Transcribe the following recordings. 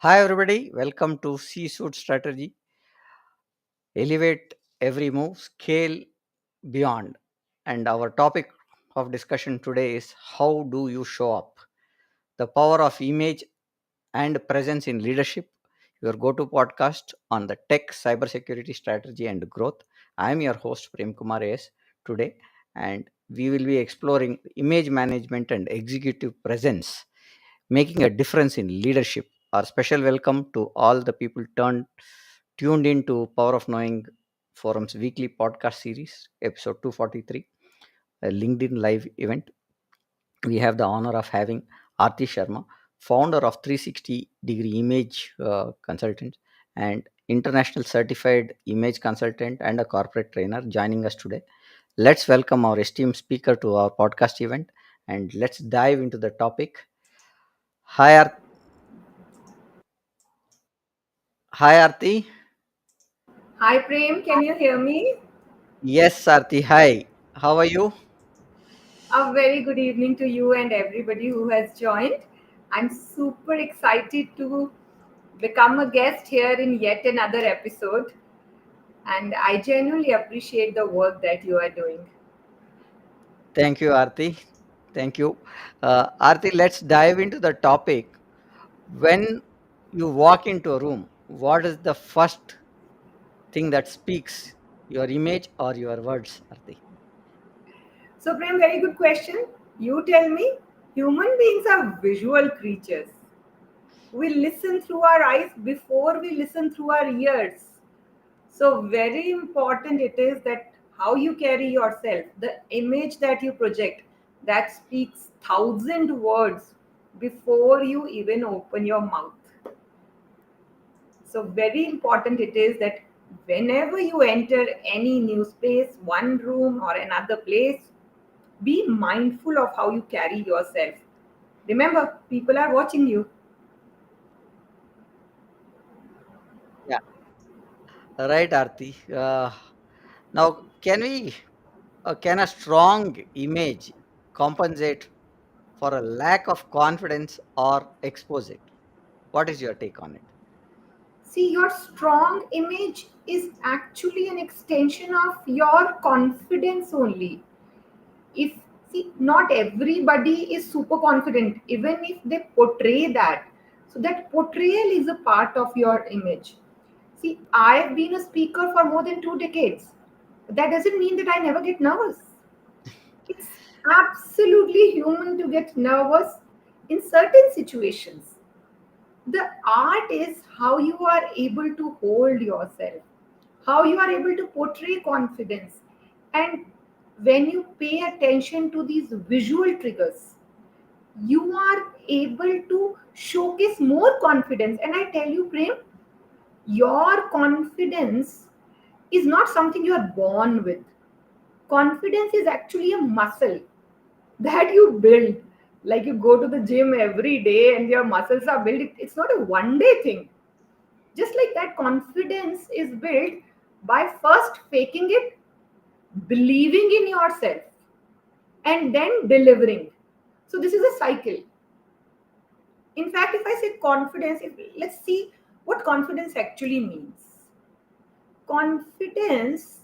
Hi, everybody. Welcome to Seafood Strategy. Elevate every move, scale beyond. And our topic of discussion today is how do you show up? The power of image and presence in leadership. Your go to podcast on the tech, cybersecurity strategy, and growth. I am your host, Prem Kumar S. Today, and we will be exploring image management and executive presence making a difference in leadership. Our special welcome to all the people tuned into Power of Knowing Forum's weekly podcast series, episode 243, a LinkedIn live event. We have the honor of having Aarti Sharma, founder of 360-degree image consultant and international certified image consultant and a corporate trainer joining us today. Let's welcome our esteemed speaker to our podcast event and let's dive into the topic. Hi, Hi Aarti. Hi Prem, can you hear me? Yes, Aarti. Hi. How are you? A very good evening to you and everybody who has joined. I'm super excited to become a guest here in yet another episode, and I genuinely appreciate the work that you are doing. Thank you, Aarti. Thank you. Aarti, let's dive into the topic. When you walk into a room, what is the first thing that speaks? Your image or your words, Aarti? So, Prem, very good question. You tell me, human beings are visual creatures. We listen through our eyes before we listen through our ears. So, very important it is that how you carry yourself, the image that you project, that speaks thousand words before you even open your mouth. So, very important it is that whenever you enter any new space, one room or another place, be mindful of how you carry yourself. Remember, people are watching you. Yeah. Right, Aarti. Now, can a strong image compensate for a lack of confidence or expose it? What is your take on it? See, your strong image is actually an extension of your confidence only. If see, not everybody is super confident, even if they portray that. So that portrayal is a part of your image. See, I've been a speaker for more than 2 decades. That doesn't mean that I never get nervous. It's absolutely human to get nervous in certain situations. The art is how you are able to hold yourself, how you are able to portray confidence. And when you pay attention to these visual triggers, you are able to showcase more confidence. And I tell you, Prem, your confidence is not something you are born with. Confidence is actually a muscle that you build. Like you go to the gym every day and your muscles are built. It's not a one day thing. Just like that, confidence is built by first faking it, believing in yourself, and then delivering. So this is a cycle. In fact, if I say confidence, let's see what confidence actually means. Confidence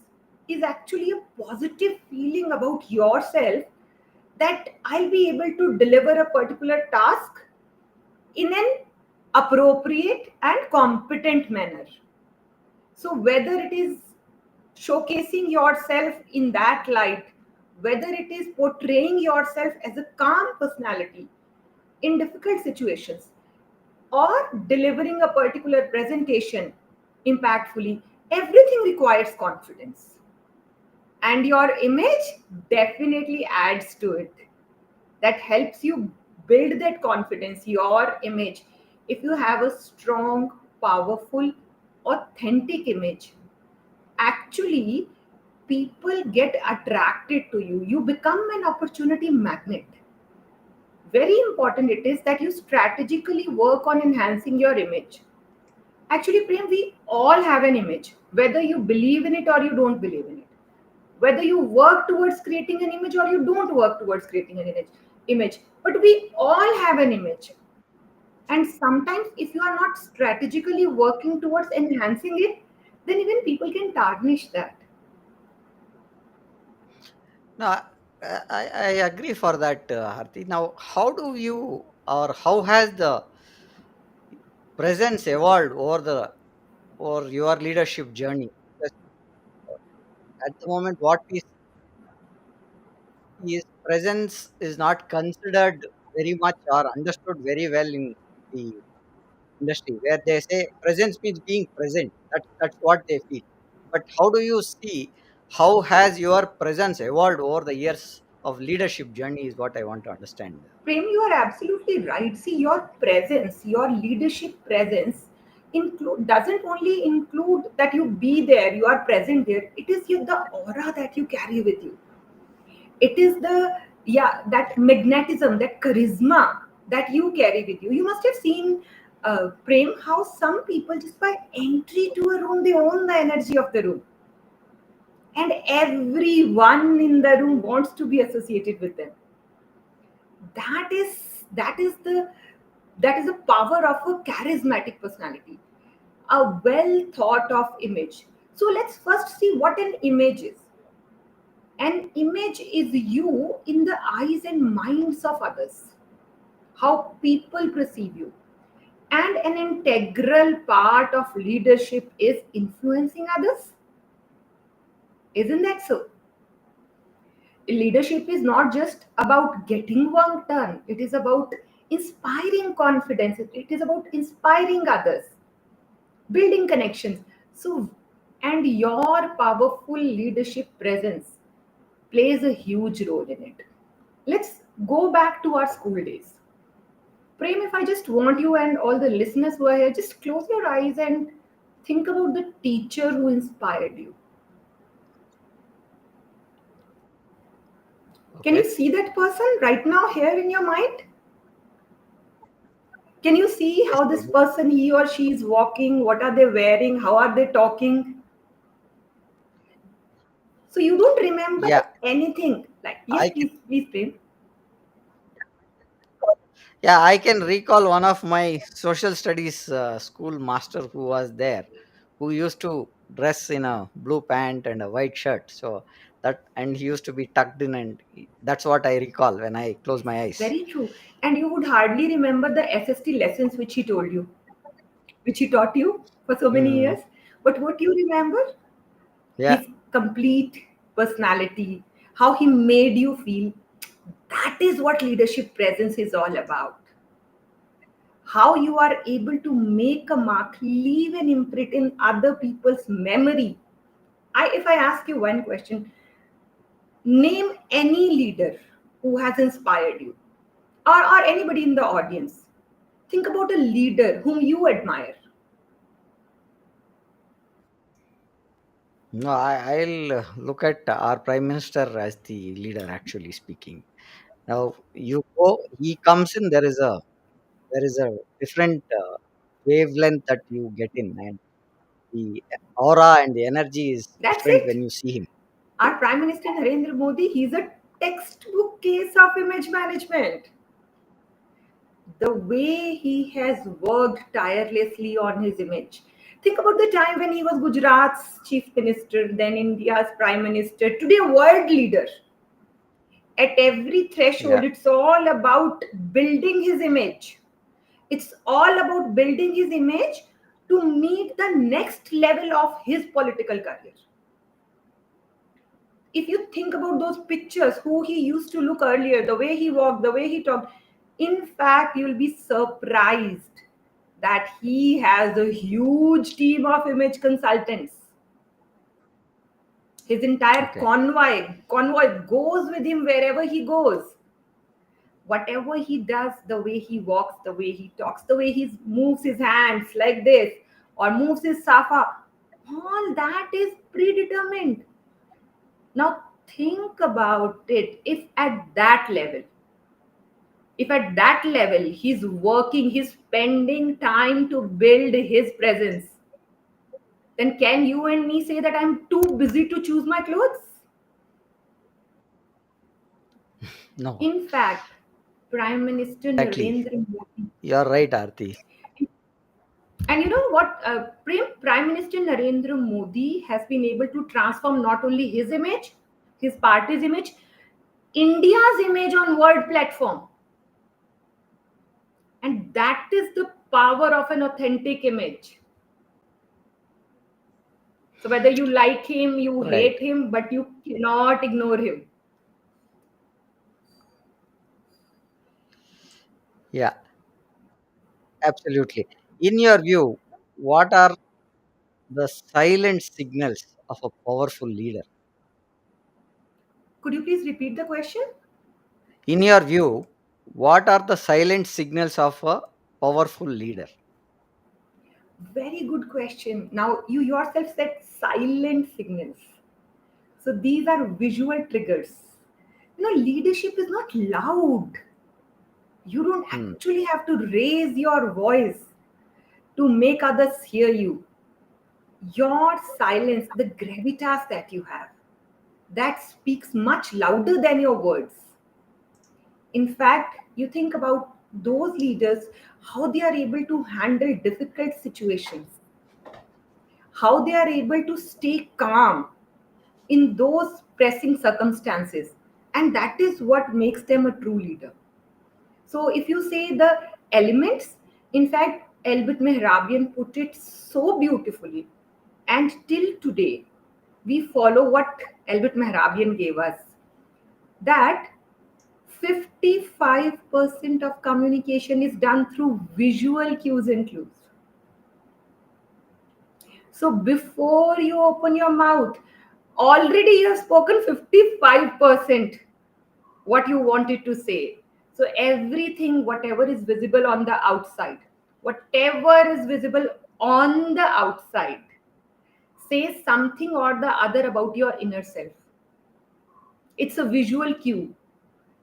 is actually a positive feeling about yourself that I'll be able to deliver a particular task in an appropriate and competent manner. So, whether it is showcasing yourself in that light, whether it is portraying yourself as a calm personality in difficult situations, or delivering a particular presentation impactfully, everything requires confidence. And your image definitely adds to it. That helps you build that confidence, your image. If you have a strong, powerful, authentic image, actually people get attracted to you. You become an opportunity magnet. Very important it is that you strategically work on enhancing your image. Actually, Prem, we all have an image, whether you believe in it or you don't believe in it, whether you work towards creating an image or you don't work towards creating an image. But we all have an image. And sometimes, if you are not strategically working towards enhancing it, then even people can tarnish that. No, I agree for that, Aarti. Now, how do you or how has the presence evolved over your leadership journey? Because at the moment, what we see is presence is not considered very much or understood very well in the industry, where they say presence means being present. That's what they feel. But how do you see how has your presence evolved over the years of leadership journey is what I want to understand. Prem, you are absolutely right. See, your presence, your leadership presence, doesn't only include that you be there, you are present there. It is the aura that you carry with you. It is the, yeah, that magnetism, that charisma that you carry with you. You must have seen, Prem, how some people just by entry to a room they own the energy of the room, and everyone in the room wants to be associated with them. That is the power of a charismatic personality, a well thought of image. So let's first see what an image is. An image is you in the eyes and minds of others, how people perceive you. And an integral part of leadership is influencing others. Isn't that so? Leadership is not just about getting work done, it is about inspiring confidence, it is about inspiring others, building connections. So, and your powerful leadership presence plays a huge role in it. Let's go back to our school days. Prem, if I just want you and all the listeners who are here, just close your eyes and think about the teacher who inspired you. Can you Okay. see that person right now here in your mind? Can you see Yes, how I this do. person, he or she, is walking? What are they wearing? How are they talking? So you don't remember Yeah, anything. Like, yes, I can. please, please, Prem. Yeah, I can recall one of my social studies school master who was there, who used to dress in a blue pant and a white shirt. So and he used to be tucked in, and that's what I recall when I close my eyes. Very true. And you would hardly remember the SST lessons which he told you, which he taught you for so many Hmm. years. But what you remember? Yeah. His complete personality, how he made you feel. That is what leadership presence is all about. How you are able to make a mark, leave an imprint in other people's memory. If I ask you one question, name any leader who has inspired you, or anybody in the audience. Think about a leader whom you admire. No, I'll look at our prime minister as the leader. Actually speaking, now you go. He comes in. There is a different wavelength that you get in, and the aura and the energy is That's different when it. you see him. Our Prime Minister Narendra Modi, he's a textbook case of image management. The way he has worked tirelessly on his image. Think about the time when he was Gujarat's chief minister, then India's prime minister, today world leader. At every threshold, Yeah. it's all about building his image. It's all about building his image to meet the next level of his political career. If you think about those pictures, who he used to look earlier, the way he walked, the way he talked, in fact, you'll be surprised that he has a huge team of image consultants. His entire Okay. convoy goes with him wherever he goes. Whatever he does, the way he walks, the way he talks, the way he moves his hands like this or moves his safa, all that is predetermined. Now think about it. If at that level he's working, he's spending time to build his presence, then can you and me say that I'm too busy to choose my clothes? No. In fact, Prime Minister Exactly. Narendra Modi. You're right, Aarti. And you know what? Prime Minister Narendra Modi has been able to transform not only his image, his party's image, India's image on world platform. And that is the power of an authentic image. So whether you like him, you Right. hate him, but you cannot ignore him. Yeah, absolutely. In your view, what are the silent signals of a powerful leader? Could you please repeat the question? In your view, what are the silent signals of a powerful leader? Very good question. Now, you yourself said silent signals. So these are visual triggers. You know, leadership is not loud. You don't Hmm. actually have to raise your voice to make others hear you. Your silence, the gravitas that you have, that speaks much louder than your words. In fact, you think about those leaders, how they are able to handle difficult situations, how they are able to stay calm in those pressing circumstances. And that is what makes them a true leader. So, if you say the elements, in fact, Albert Mehrabian put it so beautifully. And till today, we follow what Albert Mehrabian gave us, that 55% of communication is done through visual cues and clues. So before you open your mouth, already you have spoken 55% what you wanted to say. So everything, whatever is visible on the outside, whatever is visible on the outside, says something or the other about your inner self. It's a visual cue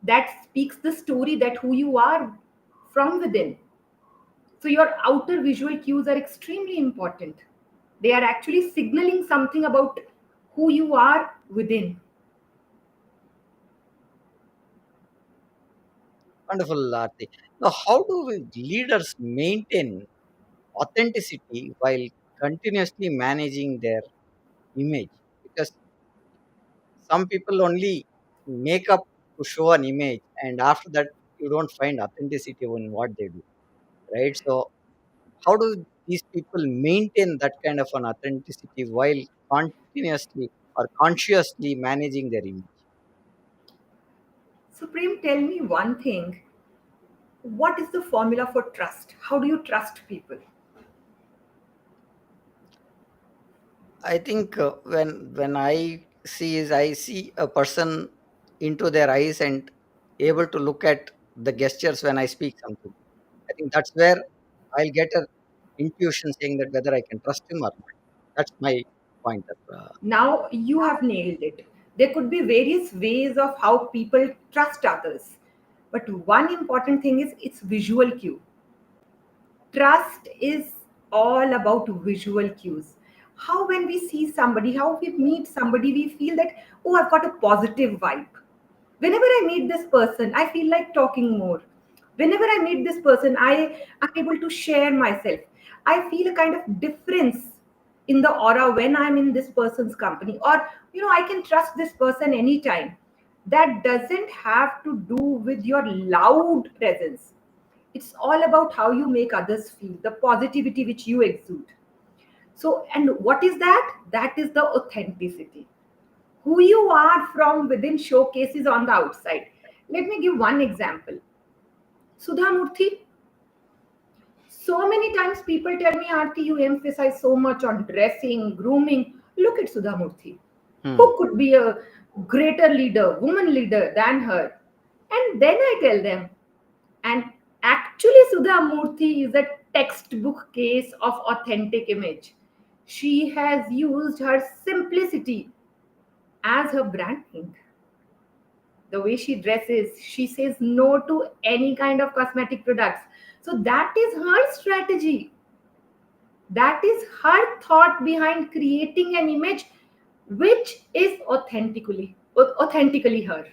that speaks the story that who you are from within. So your outer visual cues are extremely important. They are actually signaling something about who you are within. Wonderful, Aarti. Now, how do we leaders maintain authenticity while continuously managing their image? Because some people only make up to show an image, and after that, you don't find authenticity in what they do, right? So, how do these people maintain that kind of an authenticity while continuously or consciously managing their image? So Prem, tell me one thing. What is the formula for trust? How do you trust people? I think when I see a person into their eyes and able to look at the gestures when I speak something. I think that's where I'll get a intuition saying that whether I can trust him or not. That's my point. Now you have nailed it. There could be various ways of how people trust others. But one important thing is its visual cue. Trust is all about visual cues. How, when we see somebody, how we meet somebody, we feel that, oh, I've got a positive vibe. Whenever I meet this person, I feel like talking more. Whenever I meet this person, I am able to share myself. I feel a kind of difference in the aura when I'm in this person's company. Or, you know, I can trust this person anytime. That doesn't have to do with your loud presence. It's all about how you make others feel, the positivity which you exude. So, and what is that? That is the authenticity. Who you are from within showcases on the outside. Let me give one example. Sudha Murthy. So many times people tell me, Aarti, you emphasize so much on dressing, grooming. Look at Sudha Murthy. Hmm. Who could be a greater leader, woman leader than her? And then I tell them, and actually, Sudha Murthy is a textbook case of authentic image. She has used her simplicity as her branding. The way she dresses, she says no to any kind of cosmetic products. So that is her strategy. That is her thought behind creating an image which is authentically her.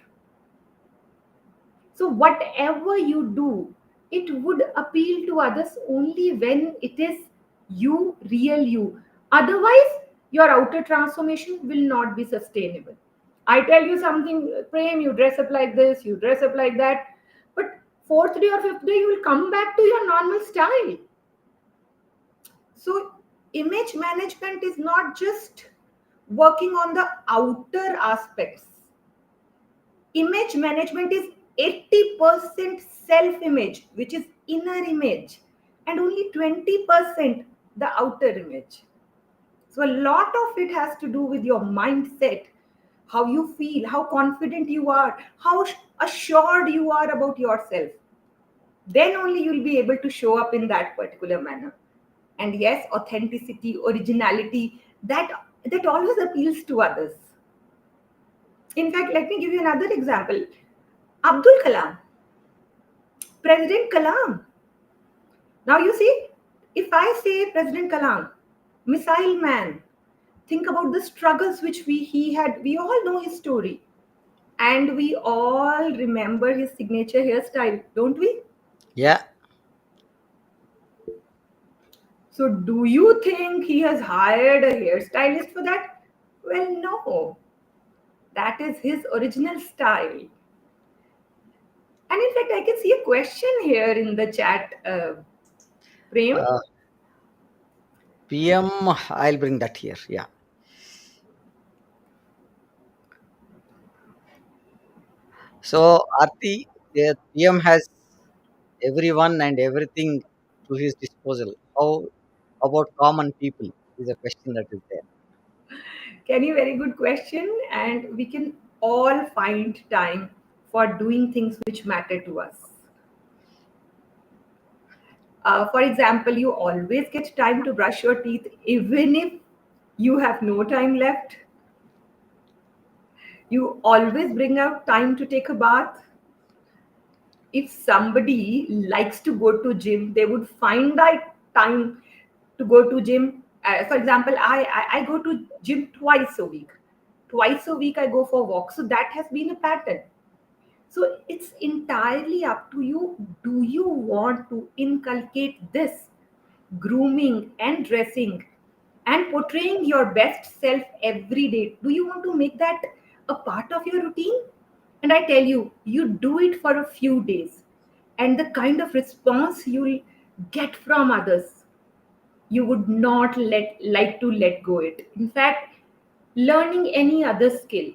So whatever you do, it would appeal to others only when it is you, real you. Otherwise your outer transformation will not be sustainable. I tell you something, Prem, you dress up like this, you dress up like that, but fourth day or fifth day you will come back to your normal style. So image management is not just working on the outer aspects. Image management is 80% self image, which is inner image, and only 20% the outer image. So a lot of it has to do with your mindset, how you feel, how confident you are, how assured you are about yourself. Then only you'll be able to show up in that particular manner. And yes, authenticity, originality, that always appeals to others. In fact, let me give you another example. Abdul Kalam, President Kalam. Now you see, if I say President Kalam, missile man, think about the struggles which he had. We all know his story, and we all remember his signature hairstyle, don't we? Yeah. So do you think he has hired a hairstylist for that? Well, no. That is his original style. And in fact, I can see a question here in the chat, Prem. uh, PM, I'll bring that here. Yeah. So Aarti, the PM has everyone and everything to his disposal. How about common people is a question that is there. Kenny, very good question. And we can all find time for doing things which matter to us. For example, you always get time to brush your teeth, even if you have no time left. You always bring out time to take a bath. If somebody likes to go to gym, they would find that time to go to gym. For example, I go to gym twice a week. Twice a week I go for walks. So that has been a pattern. So it's entirely up to you. Do you want to inculcate this grooming and dressing and portraying your best self every day? Do you want to make that a part of your routine? And I tell you, you do it for a few days, and the kind of response you'll get from others, you would not like to let go it. In fact, learning any other skill,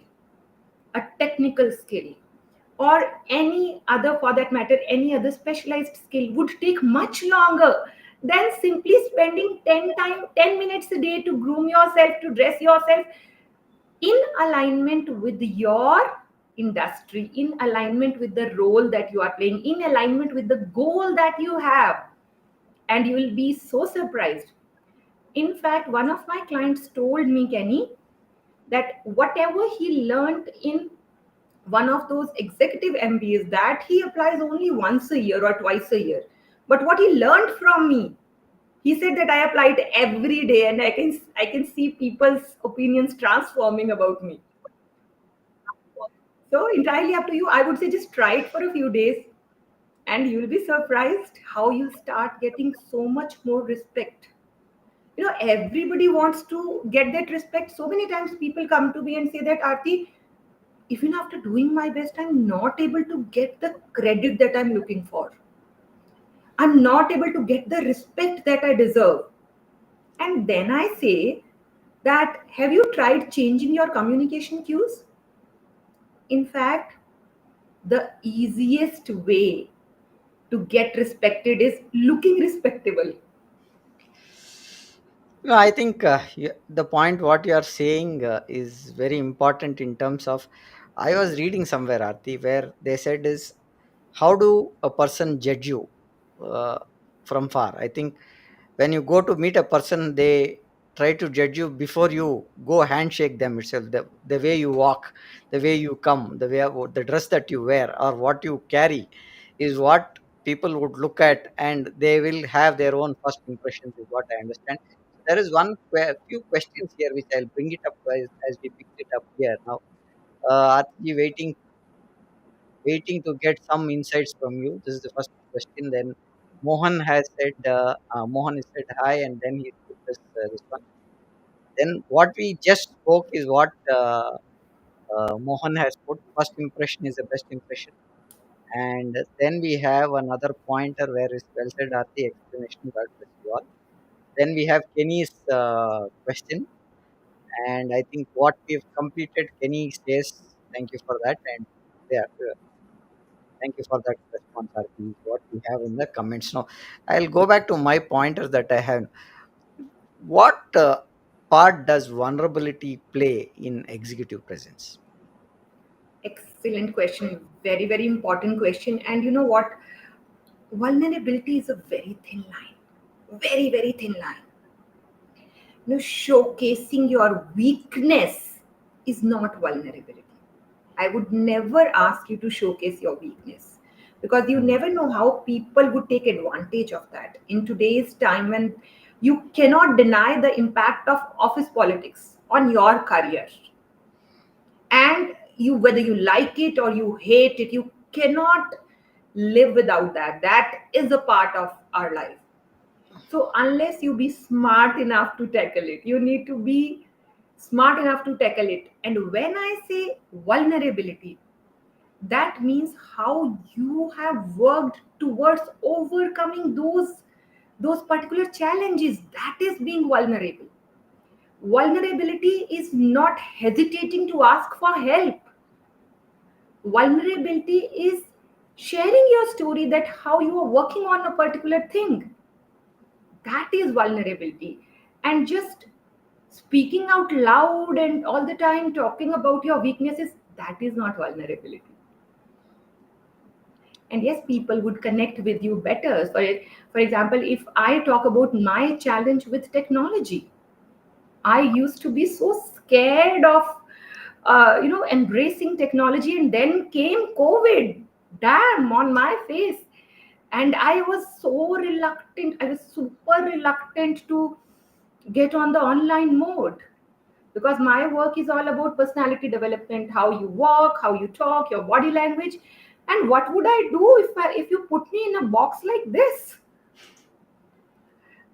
a technical skill, or any other, for that matter, any other specialized skill would take much longer than simply spending 10 minutes a day to groom yourself, to dress yourself in alignment with your industry, in alignment with the role that you are playing, in alignment with the goal that you have. And you will be so surprised. In fact, one of my clients told me, Kenny, that whatever he learned in one of those executive MBAs, that he applies only once a year or twice a year. But what he learned from me, he said that I applied every day, and I can see people's opinions transforming about me. So entirely up to you. I would say just try it for a few days, and you'll be surprised how you start getting so much more respect. Everybody wants to get that respect. So many times people come to me and say that, Aarti, even after doing my best, I'm not able to get the credit that I'm looking for. I'm not able to get the respect that I deserve. And then I say that, have you tried changing your communication cues? In fact, the easiest way to get respected is looking respectable. No, I think the point what you are saying is very important in terms of. I was reading somewhere, Aarti, where they said is how do a person judge you uh, from far. I think when you go to meet a person, they try to judge you before you go handshake them itself. The way you walk, the way you come, the dress that you wear or what you carry is what people would look at, and they will have their own first impressions is what I understand. There is few questions here which I'll bring it up as we picked it up here now. Are you waiting? waiting to get some insights from you. This is the first question. Then Mohan has said hi, and then he put this one. Then what we just spoke is what Mohan has put. First impression is the best impression. And then we have another pointer where is well said, Aarti, explanation. God bless you all. Then we have Kenny's question, and I think what we've completed, Kenny says, thank you for that, and yeah, thank you for that response, Aarti, is what we have in the comments. Now, I'll go back to my pointers that I have. What part does vulnerability play in executive presence? Excellent question. Very, very important question. And you know what? Vulnerability is a very thin line. Very, very thin line. Showcasing your weakness is not vulnerability. I would never ask you to showcase your weakness because you Hmm. never know how people would take advantage of that in today's time when you cannot deny the impact of office politics on your career. And you, whether you like it or you hate it, you cannot live without that. That is a part of our life. So unless you be smart enough to tackle it, you need to be smart enough to tackle it. And when I say vulnerability, that means how you have worked towards overcoming those particular challenges. That is being vulnerable. Vulnerability is not hesitating to ask for help. Vulnerability is sharing your story, that how you are working on a particular thing. That is vulnerability. And just speaking out loud and all the time talking about your weaknesses, that is not vulnerability. And yes, people would connect with you better. For example, if I talk about my challenge with technology, I used to be so scared of embracing technology, and then came COVID, damn, on my face. And I was so reluctant, I was super reluctant to get on the online mode, because my work is all about personality development, how you walk, how you talk, your body language. And what would I do if you put me in a box like this?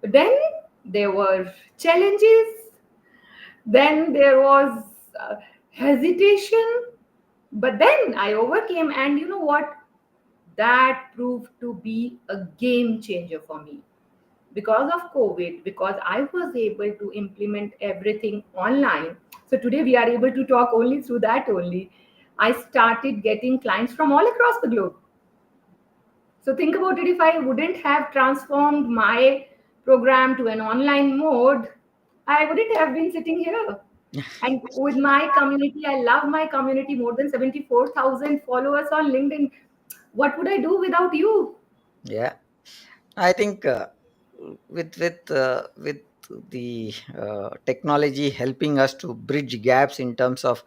Then there were challenges, then there was hesitation, but then I overcame. And you know what? That proved to be a game changer for me. Because of COVID, because I was able to implement everything online. So today we are able to talk only through that only. I started getting clients from all across the globe. So think about it, if I wouldn't have transformed my program to an online mode, I wouldn't have been sitting here. And with my community, I love my community, more than 74,000 followers on LinkedIn. What would I do without you? Yeah, I think with the technology helping us to bridge gaps in terms of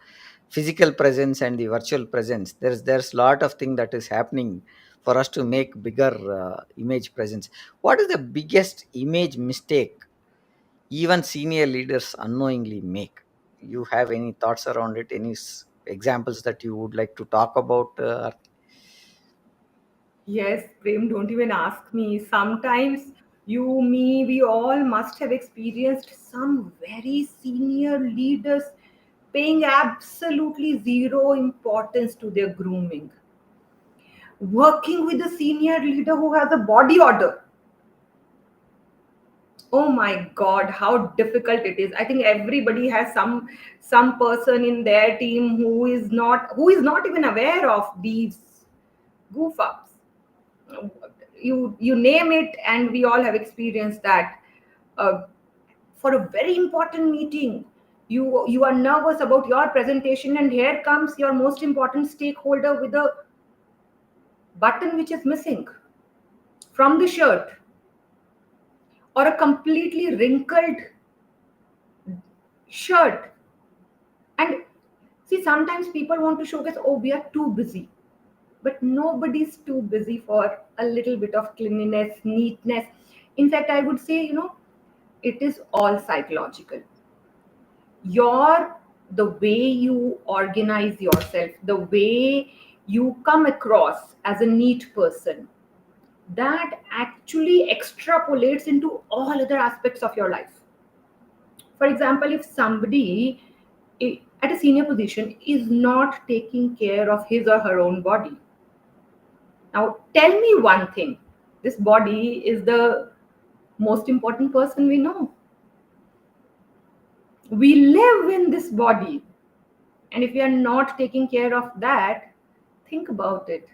physical presence and the virtual presence, there's a lot of thing that is happening for us to make bigger image presence. What is the biggest image mistake even senior leaders unknowingly make? You have any thoughts around it? Any examples that you would like to talk about? Yes, Prem, don't even ask me. Sometimes you, me, we all must have experienced some very senior leaders paying absolutely zero importance to their grooming. Working with a senior leader who has a body odor. Oh my God, how difficult it is. I think everybody has some person in their team who is not even aware of these goof ups. You name it, and we all have experienced that. uh, for a very important meeting, you are nervous about your presentation, and here comes your most important stakeholder with a button which is missing from the shirt, or a completely wrinkled shirt. And see, sometimes people want to showcase, oh, we are too busy, but nobody's too busy for a little bit of cleanliness, neatness. In fact, I would say, it is all psychological. The way you organize yourself, the way you come across as a neat person, that actually extrapolates into all other aspects of your life. For example, if somebody at a senior position is not taking care of his or her own body, now tell me one thing, this body is the most important person we know. We live in this body, and if we are not taking care of that, think about it.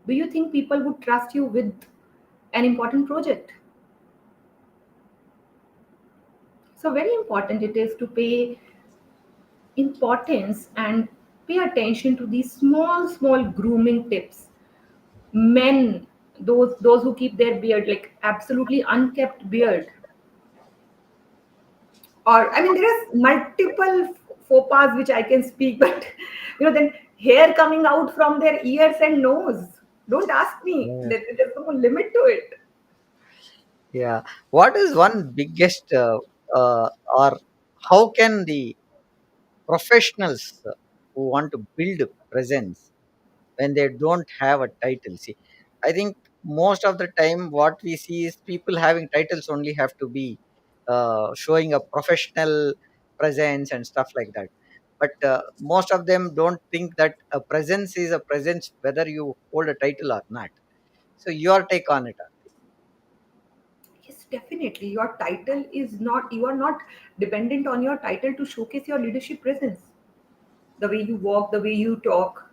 Do you think people would trust you with an important project? So very important it is to pay importance and pay attention to these small grooming tips. Men, those who keep their beard, like absolutely unkept beard, or I mean there is multiple faux pas which I can speak, but then hair coming out from their ears and nose, don't ask me, Yeah. there's no limit to it. Yeah. What is one biggest, uh, or how can the professionals who want to build presence when they don't have a title? See, I think most of the time what we see is people having titles only have to be showing a professional presence and stuff like that. But most of them don't think that a presence is a presence whether you hold a title or not. So your take on it? Yes, definitely. Your title is not, you are not dependent on your title to showcase your leadership presence. The way you walk, the way you talk,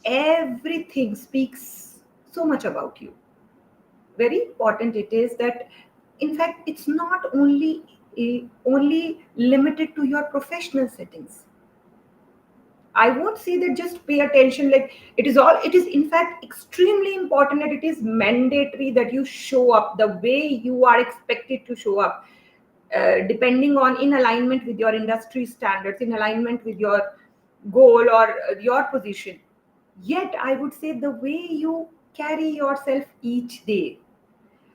everything speaks so much about you. Very important it is that, in fact, it's not only limited to your professional settings. I won't say that just pay attention, like it is all, it is in fact extremely important that it is mandatory that you show up the way you are expected to show up, depending on, in alignment with your industry standards, in alignment with your goal or your position. Yet I would say the way you carry yourself each day,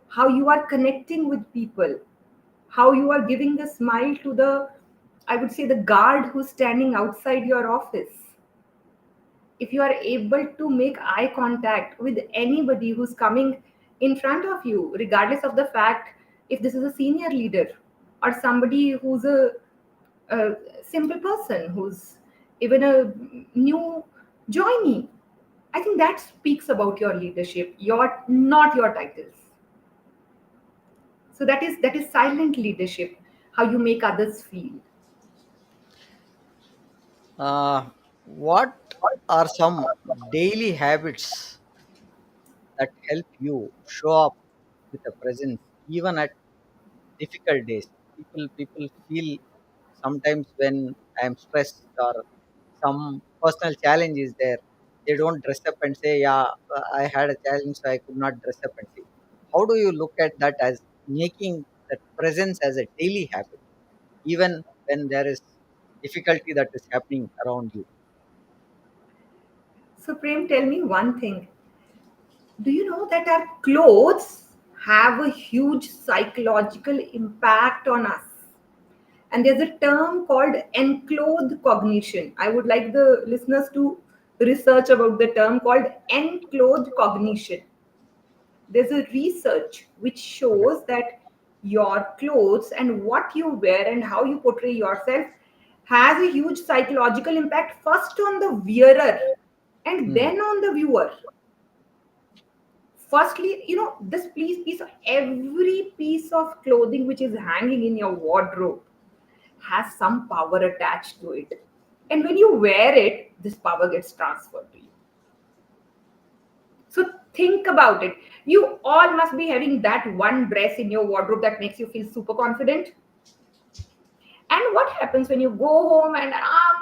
how you are connecting with people, how you are giving a smile to the, I would say, the guard who's standing outside your office, if you are able to make eye contact with anybody who's coming in front of you, regardless of the fact if this is a senior leader or somebody who's a simple person who's even a new joinee, I think that speaks about your leadership, your, not your titles. So that is silent leadership, how you make others feel. What are some daily habits that help you show up with a presence even at difficult days? People feel sometimes when I am stressed or some personal challenge is there, they don't dress up and say, "Yeah, I had a challenge, so I could not dress up and say." How do you look at that as making that presence as a daily habit, even when there is difficulty that is happening around you? So Prem, tell me one thing. Do you know that our clothes have a huge psychological impact on us? And there's a term called enclothed cognition. I would like the listeners to research about the term called enclothed cognition. There's a research which Okay. shows that your clothes and what you wear and how you portray yourself has a huge psychological impact, first on the wearer and Hmm. then on the viewer. Firstly, this piece of, every piece of clothing which is hanging in your wardrobe has some power attached to it, and when you wear it, this power gets transferred to you. So think about it. You all must be having that one dress in your wardrobe that makes you feel super confident. And what happens when you go home and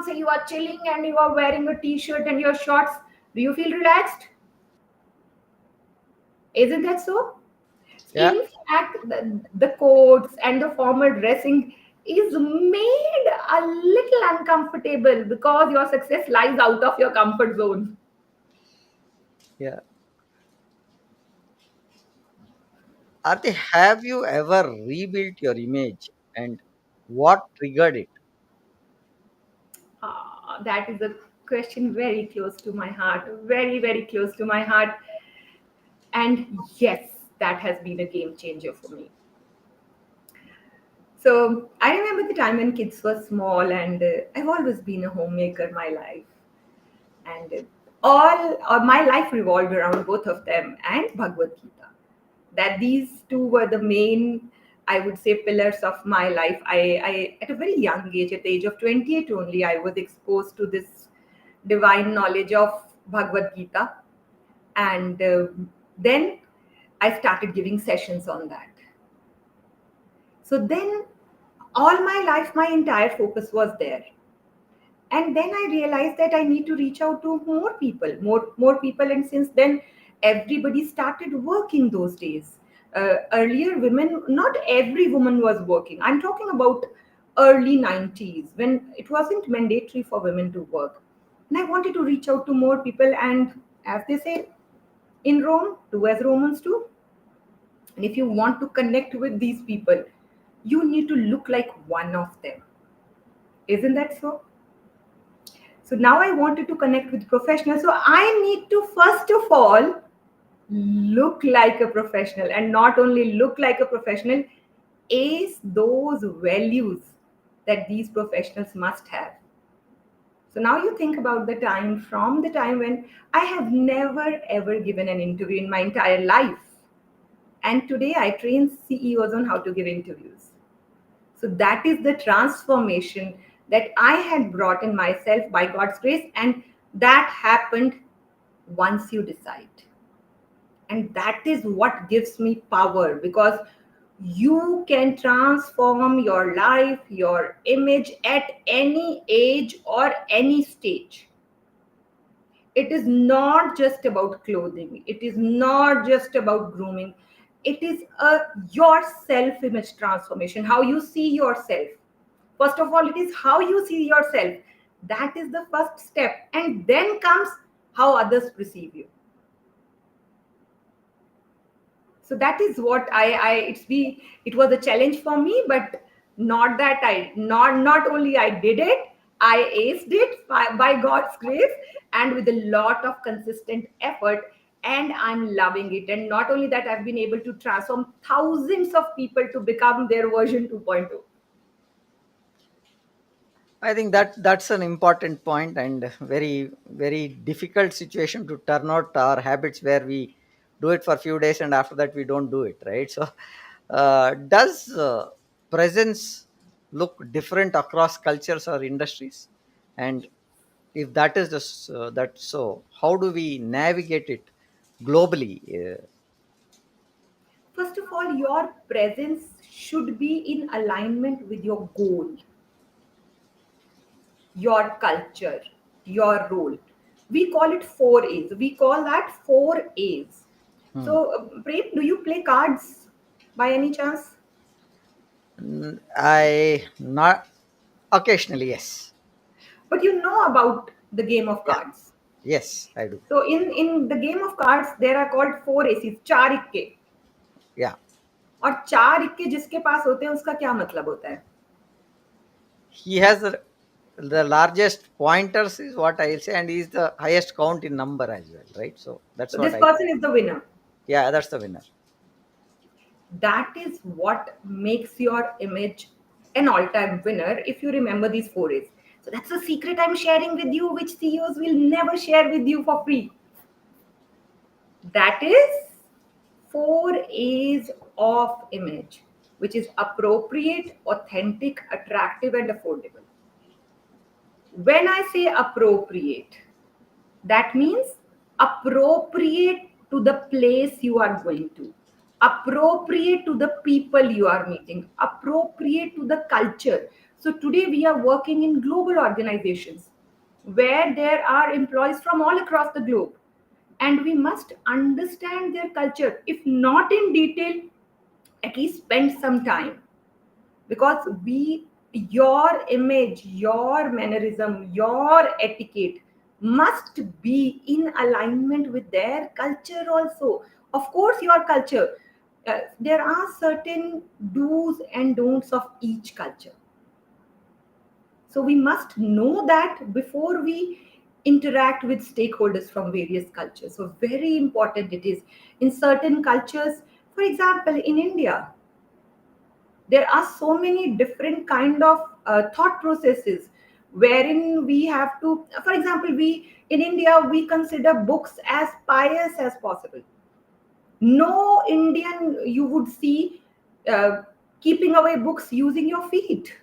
say you are chilling and you are wearing a t-shirt and your shorts? Do you feel relaxed? Isn't that so? Yeah. In fact, the coats and the formal dressing is made a little uncomfortable because your success lies out of your comfort zone. Yeah. Aarti, have you ever rebuilt your image and what triggered it? That is a question very close to my heart, very, very close to my heart. And yes, that has been a game changer for me. So I remember the time when kids were small, and I've always been a homemaker my life. And all my life revolved around both of them and Bhagavad Gita. That these two were the main, I would say, pillars of my life. I at a very young age, at the age of 28 only, I was exposed to this divine knowledge of Bhagavad Gita. And then I started giving sessions on that. So then all my life, my entire focus was there. And then I realized that I need to reach out to more people. And since then, everybody started working those days. Earlier, women, not every woman was working. I'm talking about early 90s when it wasn't mandatory for women to work. And I wanted to reach out to more people. And as they say, in Rome, do as Romans do. And if you want to connect with these people, you need to look like one of them. Isn't that so? So now I wanted to connect with professionals. So I need to first of all look like a professional, and not only look like a professional, ace those values that these professionals must have. So now you think about the time, from the time when I have never ever given an interview in my entire life. And today I train CEOs on how to give interviews. So that is the transformation that I had brought in myself by God's grace. And that happened once you decide. And that is what gives me power, because you can transform your life, your image at any age or any stage. It is not just about clothing, it is not just about grooming. It is a your self image transformation, how you see yourself. First of all, it is how you see yourself. That is the first step, and then comes how others perceive you. So that is what I it was a challenge for me, but not that I not only I did it, I aced it by God's grace, and with a lot of consistent effort. And I'm loving it. And not only that, I've been able to transform thousands of people to become their version 2.0. I think that's an important point and very very difficult situation to turn out our habits where we do it for a few days and after that we don't do it, right? So, does presence look different across cultures or industries? And if that is that so, how do we navigate it globally? First of all, your presence should be in alignment with your goal, your culture, your role. We call it 4 A's. We call that 4 A's. Hmm. So, Prem, do you play cards by any chance? I not occasionally, yes. But you know about the game of Yeah, cards. yes, I do. So, in the game of cards, there are called 4 A's, चार इक्के. Yeah, और चार इक्के जिसके पास होते हैं उसका क्या मतलब होता है? he has the largest pointers is what I'll say, and he's the highest count in number as well, right? So that's So, what this I person is the winner. yeah, that's the winner. That is what makes your image an all-time winner if you remember these 4 A's. So that's a secret I'm sharing with you, which CEOs will never share with you for free. That is 4 A's of image, which is appropriate, authentic, attractive, and affordable. When I say appropriate, that means appropriate to the place you are going to, appropriate to the people you are meeting, appropriate to the culture. So today we are working in global organizations where there are employees from all across the globe, and we must understand their culture, if not in detail, at least spend some time. Because we your image, your mannerism, your etiquette must be in alignment with their culture also. Of course, your culture, there are certain do's and don'ts of each culture. So we must know that before we interact with stakeholders from various cultures. So very important it is. In certain cultures, for example, in India, there are so many different kind of thought processes wherein we have to, for example, we in India we consider books as pious as possible. No Indian you would see uh, keeping away books using your feet.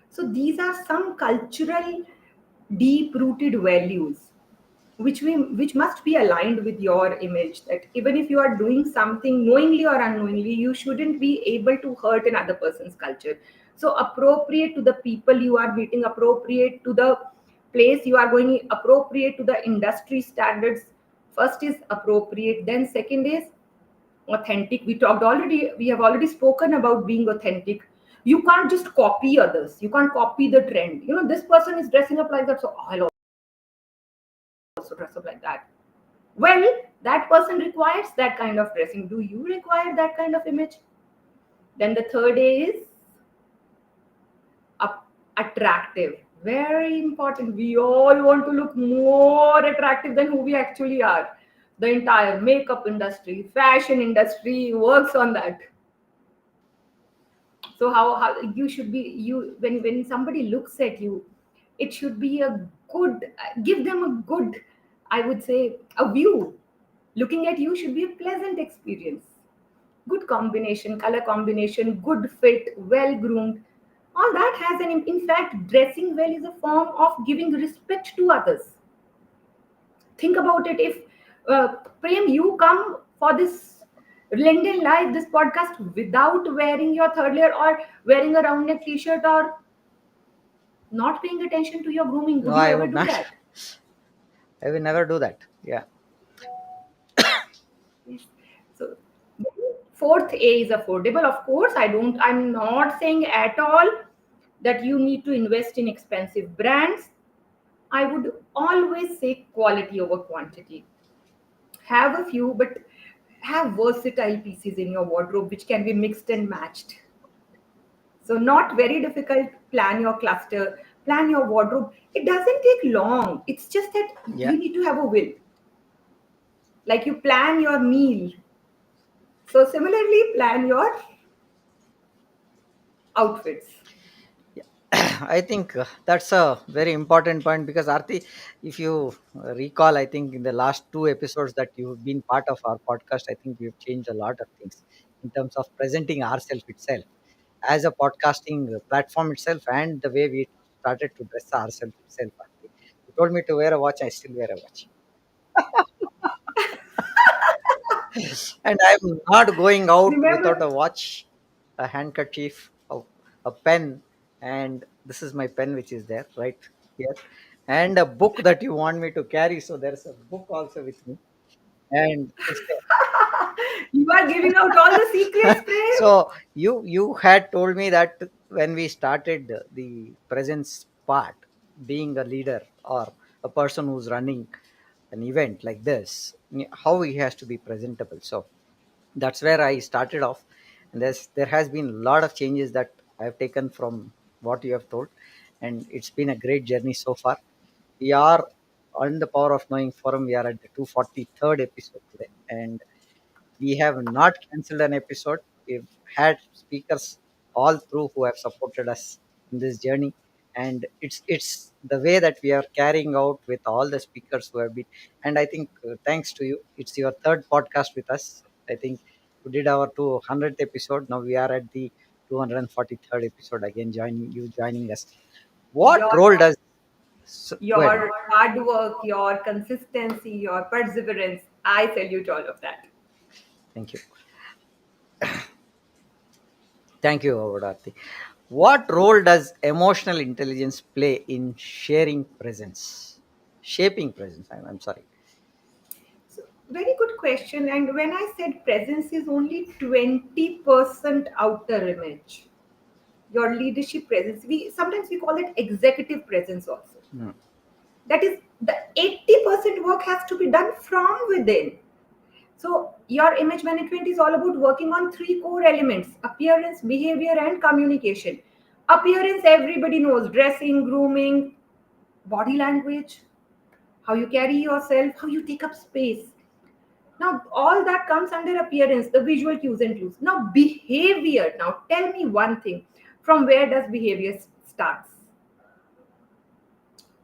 So these are some cultural deep rooted values which must be aligned with your image, that even if you are doing something knowingly or unknowingly, you shouldn't be able to hurt another person's culture. So appropriate to the people you are meeting, appropriate to the place you are going, appropriate to the industry standards. First is appropriate, then second is authentic. We have already spoken about being authentic. You can't just copy others, you can't copy the trend. This person is dressing up like that, so I'll also dress up like that. Well, that person requires that kind of dressing. Do you require that kind of image? Then the third is attractive. Very important. We all want to look more attractive than who we actually are. The entire makeup industry, fashion industry works on that. So how you should be, you when somebody looks at you, it should be a good, give them a good, I would say, a view. Looking at you should be a pleasant experience. Good combination, color combination, good fit, well groomed, all that has an in fact, dressing well is a form of giving respect to others. Think about it. If Prem, you come for this LinkedIn Live, this podcast, without wearing your third layer or wearing a round neck t-shirt or not paying attention to your grooming, No, would you I ever would do not. that? I will never do that. Yeah. Yes. So fourth A is affordable. Of course, I'm not saying at all that you need to invest in expensive brands. I would always say quality over quantity. Have a few, but have versatile pieces in your wardrobe which can be mixed and matched. So, not very difficult. Plan your cluster, plan your wardrobe. It doesn't take long. It's just that Yeah. you need to have a will. Like you plan your meal. So, similarly, plan your outfits. Yeah. I think that's a very important point because Aarti, if you recall, I think in the last two episodes that you've been part of our podcast, I think we've changed a lot of things in terms of presenting ourselves itself as a podcasting platform itself and the way we started to dress ourselves itself. Aarti. You told me to wear a watch, I still wear a watch. And I'm not going out without Remember, a watch, a handkerchief, a pen, and this is my pen which is there right here, and a book that you want me to carry. So there's a book also with me, and it's you are giving out all the secrets, Prem. so you had told me that when we started the presence part, being a leader or a person who's running an event like this, how he has to be presentable. So that's where I started off, and there has been a lot of changes that I've taken from what you have told, and it's been a great journey so far. We are on the Power of Knowing forum. We are at the 243rd episode today, and we have not cancelled an episode. We've had speakers all through who have supported us in this journey, and it's the way that we are carrying out with all the speakers who have been. And I think thanks to you, it's your third podcast with us. I think we did our 200th episode. Now we are at the 243rd episode again. Joining us. What Your role does go ahead? your hard work, your consistency, your perseverance. I salute all of that. Thank you. Thank you, Aarti. What role does emotional intelligence play in shaping presence? I'm sorry. So, very good question. And when I said presence is only 20% outer image, your leadership presence, we call it executive presence also. Hmm. That is, the 80% work has to be done from within. So your image management is all about working on three core elements: appearance, behavior, and communication. Appearance, everybody knows: dressing, grooming, body language, how you carry yourself, how you take up space. Now, all that comes under appearance, the visual cues and clues. Now, behavior. Now, tell me one thing. From where does behavior starts?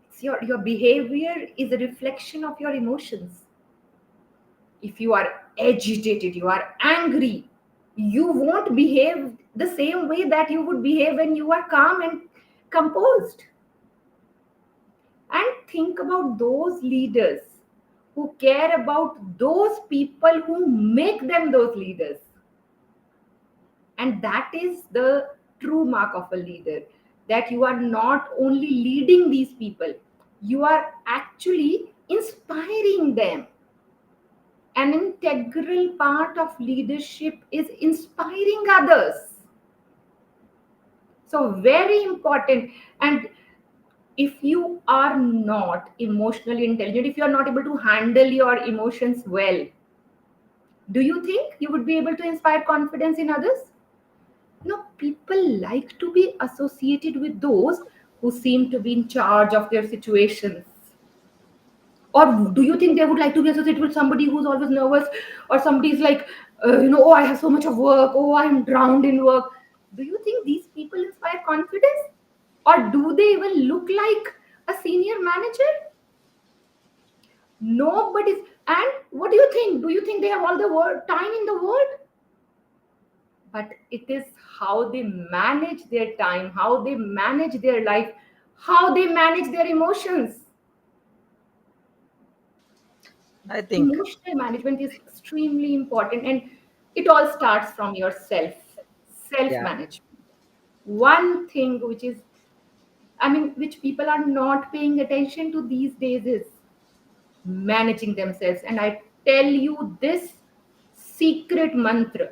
It's your behavior is a reflection of your emotions. If you are agitated, you are angry, you won't behave the same way that you would behave when you are calm and composed. And think about those leaders who care about those people who make them those leaders. And that is the true mark of a leader, that you are not only leading these people, you are actually inspiring them. An integral part of leadership is inspiring others. So, very important. And if you are not emotionally intelligent, if you are not able to handle your emotions well, do you think you would be able to inspire confidence in others? No, people like to be associated with those who seem to be in charge of their situations. Or do you think they would like to be associated with somebody who's always nervous, or somebody's like, oh, I have so much of work, oh, I'm drowned in work? Do you think these people inspire confidence? Or do they even look like a senior manager? Nobody's. And what do you think? Do you think they have all the time in the world? But it is how they manage their time, how they manage their life, how they manage their emotions. I think, Emotional management is extremely important, and it all starts from yourself. Self yeah, management. One thing which is, I mean, which people are not paying attention to these days is managing themselves. And I tell you this secret mantra: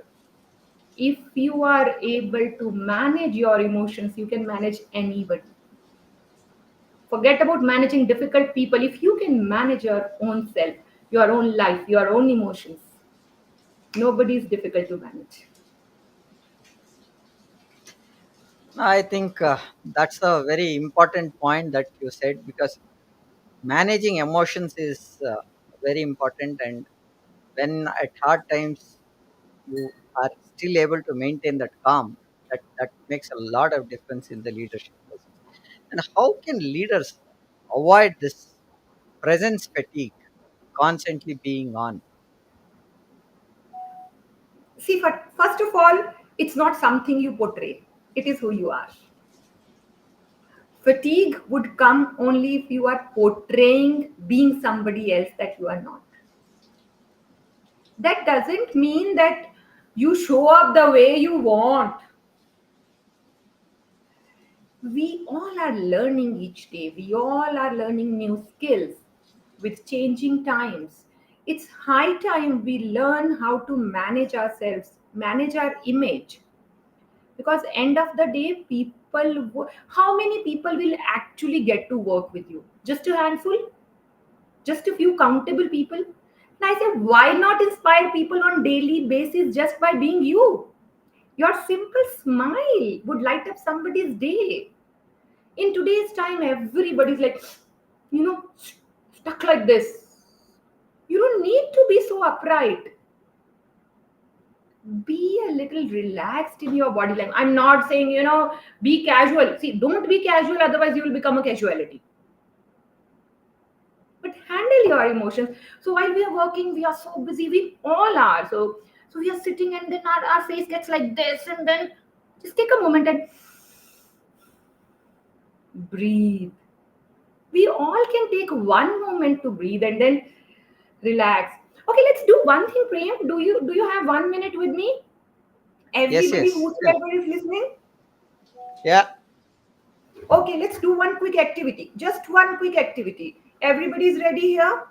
if you are able to manage your emotions, you can manage anybody. Forget about managing difficult people. If you can manage your own self, your own life, your own emotions, nobody is difficult to manage. I think that's a very important point that you said, because managing emotions is very important. And when at hard times you are still able to maintain that calm, that makes a lot of difference in the leadership process. And how can leaders avoid this presence fatigue, constantly being on? See, first of all, it's not something you portray, it is who you are. Fatigue would come only if you are portraying being somebody else that you are not. That doesn't mean that you show up the way you want. We all are learning each day, we all are learning new skills with changing times. It's high time we learn how to manage ourselves, manage our image. Because end of the day, how many people will actually get to work with you? Just a handful? Just a few countable people? And I say, why not inspire people on daily basis just by being you? Your simple smile would light up somebody's day. In today's time, everybody's like, you know stuck like this. You don't need to be so upright. Be a little relaxed in your body language. I'm not saying, be casual. See, don't be casual, otherwise you will become a casuality. But handle your emotions. So while we are working, we are so busy, we all are. So we are sitting, and then our face gets like this, and then just take a moment and breathe. We all can take one moment to breathe and then relax. Okay, let's do one thing, Prem. Do you have 1 minute with me? Yes, Everybody yes, sure. whosoever is listening. Yeah, Okay, let's do one quick activity. Just one quick activity. Everybody is ready here?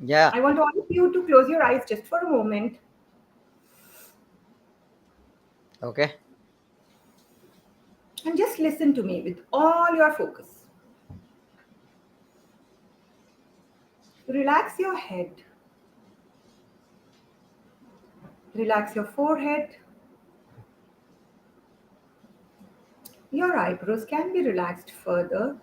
yeah. I want all of you to close your eyes just for a moment Okay. and just listen to me with all your focus. Relax your head, relax your forehead. Your eyebrows can be relaxed further.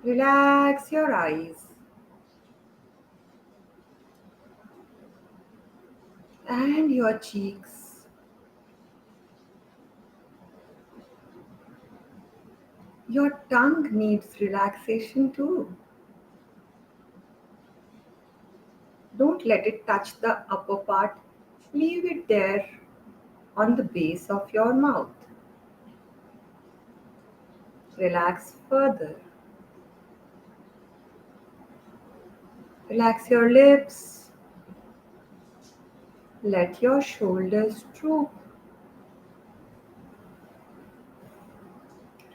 Relax your eyes and your cheeks. Your tongue needs relaxation too. Don't let it touch the upper part. Leave it there on the base of your mouth. Relax further. Relax your lips. Let your shoulders droop.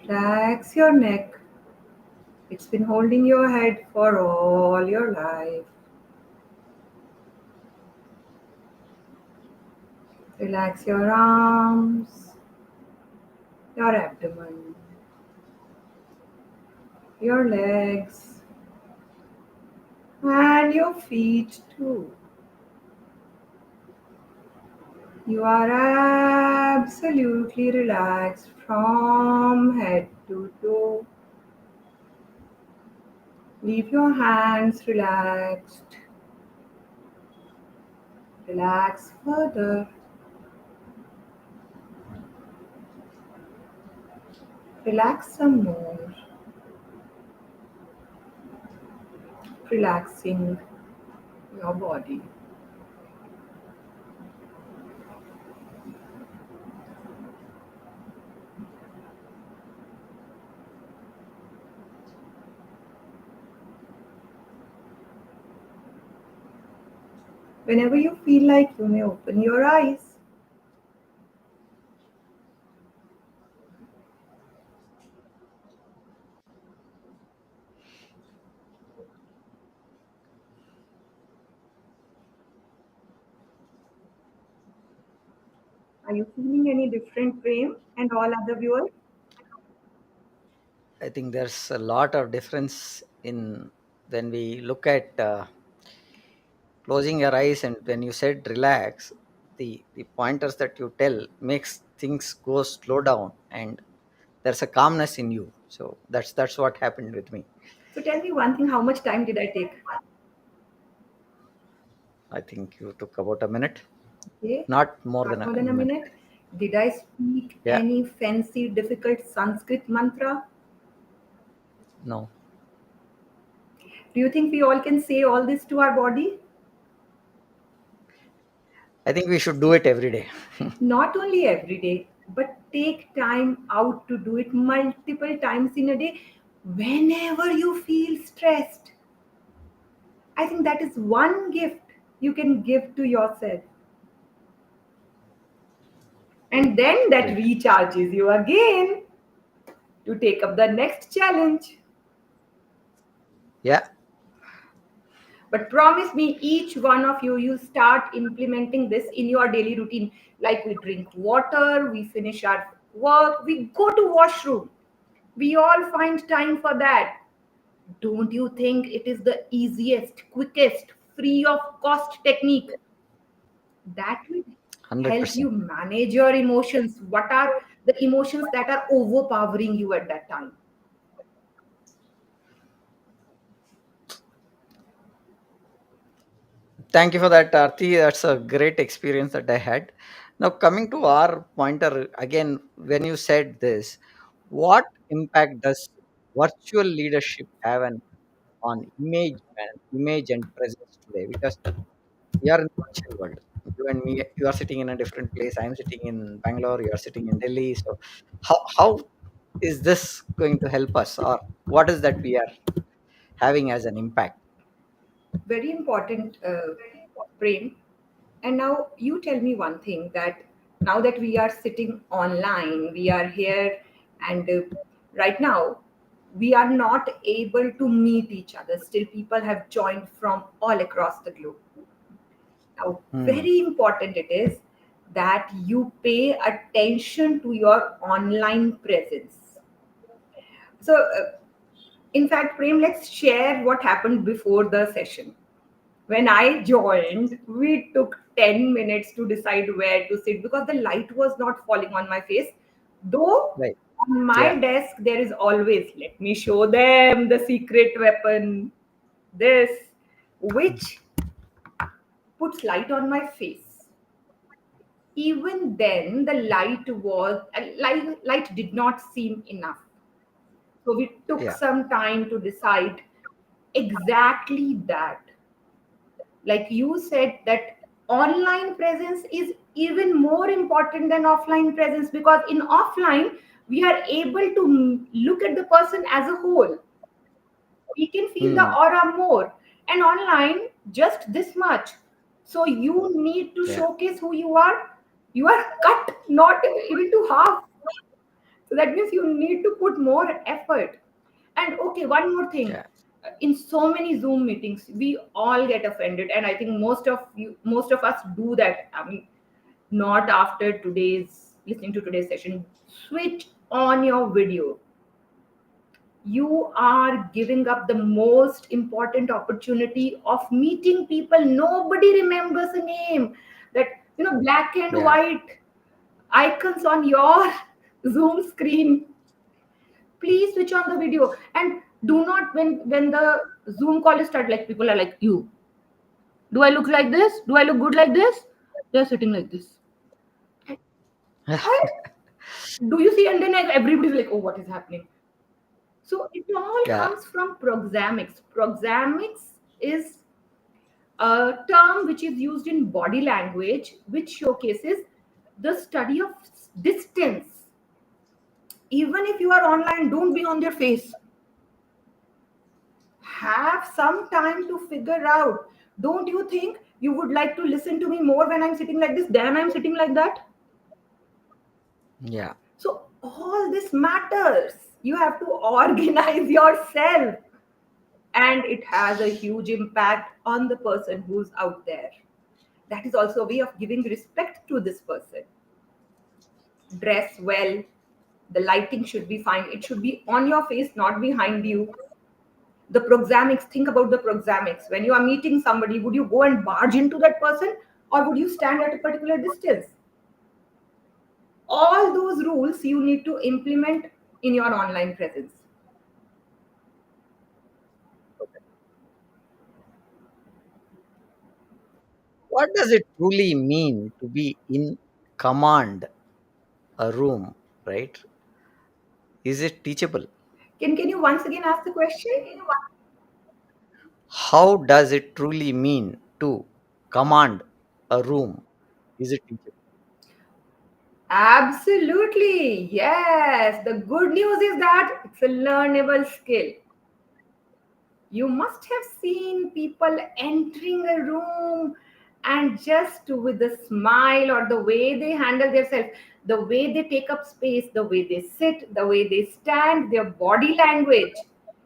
Relax your neck. It's been holding your head for all your life. Relax your arms, your abdomen, your legs, and your feet too. You are absolutely relaxed from head to toe. Leave your hands relaxed. Relax further. Relax some more. Relaxing your body. Whenever you feel like you may open your eyes. Are you feeling any different, Prem, and all other viewers? I think there's a lot of difference in when we look at closing your eyes, and when you said relax, the pointers that you tell makes things go slow down, and there's a calmness in you. So that's what happened with me. So tell me one thing, how much time did I take? I think you took about a minute, Okay, not more than not a more than a minute. minute. Did I speak Yeah. any fancy, difficult Sanskrit mantra? No. Do you think we all can say all this to our body? I think we should do it every day. Not only every day, but take time out to do it multiple times in a day whenever you feel stressed. I think that is one gift you can give to yourself. And then that Great. recharges you again to take up the next challenge. Yeah. But promise me, each one of you, you start implementing this in your daily routine. Like we drink water, we finish our work, we go to washroom. We all find time for that. Don't you think it is the easiest, quickest, free of cost technique that will help 100%. you manage your emotions? What are the emotions that are overpowering you at that time? Thank you for that, Aarti. That's a great experience that I had. Now, coming to our pointer again, when you said this, what impact does virtual leadership have on image and presence today? Because we are in the virtual world. You and me, you are sitting in a different place. I'm sitting in Bangalore. You are sitting in Delhi. So, how is this going to help us, or what is that we are having as an impact? Very important, Prem. And now you tell me one thing, that now that we are sitting online, we are here, and right now we are not able to meet each other. Still, people have joined from all across the globe. Now, Hmm. very important it is that you pay attention to your online presence. So, in fact, Prem, let's share what happened before the session. When I joined, we took 10 minutes to decide where to sit because the light was not falling on my face. Though Right. On Yeah. my desk, there is always, let me show them the secret weapon, this, which puts light on my face. Even then, the light did not seem enough. So we took Yeah. some time to decide exactly that. Like you said, that online presence is even more important than offline presence, because in offline we are able to look at the person as a whole. We can feel the Hmm. aura more, and online just this much. So you need to Yeah. showcase who you are. You are cut not even to half. So that means you need to put more effort. And okay, one more thing. Yeah. In so many Zoom meetings, we all get offended, and I think most of us do that. I mean, not after today's listening to today's session. Switch on your video. You are giving up the most important opportunity of meeting people. Nobody remembers a name. That, black and Yeah. white icons on your Zoom screen. Please switch on the video, and do not, when the Zoom call is start, like people are like, you, do I look like this? Do I look good like this? They're sitting like this. And do you see? And then everybody's like, oh, what is happening? So it all Yeah. comes from proxemics. Proxemics is a term which is used in body language, which showcases the study of distance. Even if you are online, don't be on their face. Have some time to figure out. Don't you think you would like to listen to me more when I'm sitting like this than I'm sitting like that? Yeah. So all this matters. You have to organize yourself, and it has a huge impact on the person who's out there. That is also a way of giving respect to this person. Dress well. The lighting should be fine. It should be on your face, not behind you. The proxemics, think about the proxemics. When you are meeting somebody, would you go and barge into that person, or would you stand at a particular distance? All those rules you need to implement in your online presence. What does it truly mean to be in command a room, right? Is it teachable? Can you once again ask the question? How does it truly mean to command a room? Is it teachable? Absolutely, yes. The good news is that it's a learnable skill. You must have seen people entering a room, and just with a smile, or the way they handle themselves, the way they take up space, the way they sit, the way they stand, their body language.